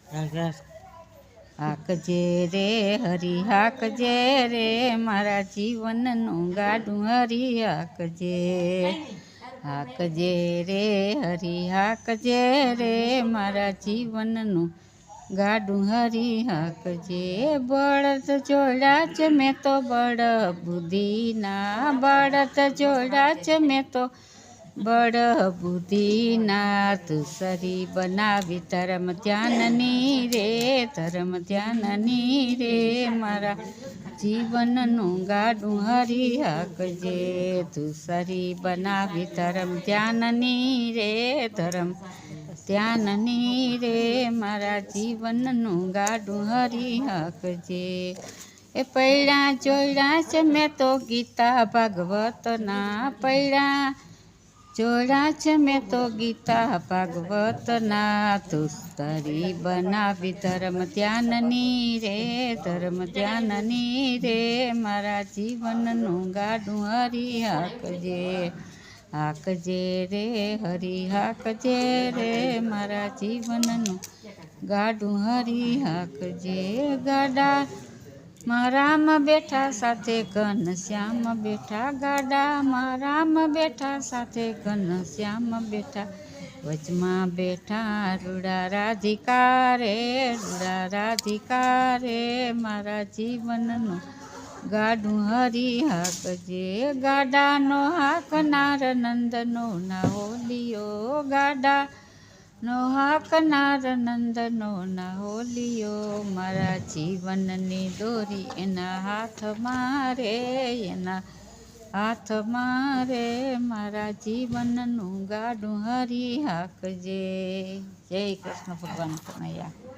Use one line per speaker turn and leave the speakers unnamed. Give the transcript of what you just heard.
રાસ હાકજે રે હરી હાકજે રે મારા જીવનનું ગાડું હરી હાકજે હાકજે રે હરી હાકજે રે મારા જીવનનું ગાડું હરી હાકજે બળદ જોડા છે મેં તો બળ બુદ્ધિના બળદ જોડા છે મેં તો બળ બુદ્ધિના તું સરી બનાવી ધર્મ ધ્યાનની રે ધર્મ ધ્યાનની રે મારા જીવનનું ગાડું હરી હાકજે તું સરી બનાવી ધર્મ ધ્યાનની રે ધર્મ ધ્યાનની રે મારા જીવનનું ગાડું હરી હાકજે એ પૈડા જોડ્યા છે મેં તો ગીતા ભાગવતના પૈડા જોડા છે મેં તો ગીતા ભાગવતના તું તારી બનાવી ધર્મ ધ્યાનની રે ધર્મ ધ્યાનની રે મારા જીવનનું ગાડું હરી હાકજે હાકજે રે હરી હાકજે રે મારા જીવનનું ગાડું હરી હાકજે ગાડા રામ બેઠા સાથે ઘનશ્યામ બેઠા ગાડામાં રામ બેઠા સાથે ઘનશ્યામ બેઠા વચમાં બેઠા રૂડા રાધિકા રે મારા જીવનનું ગાડું હરી હાકજે ગાડાનો હાકનાર નંદનો ના હોલિયો ગાડા નો હાકનાર નંદનો ના હોલિયો મારા જીવનની દોરી એના હાથમાં રે એના હાથમાં રે મારા જીવનનું ગાડું હરી હાકજે જય કૃષ્ણ ભગવાન કનૈયા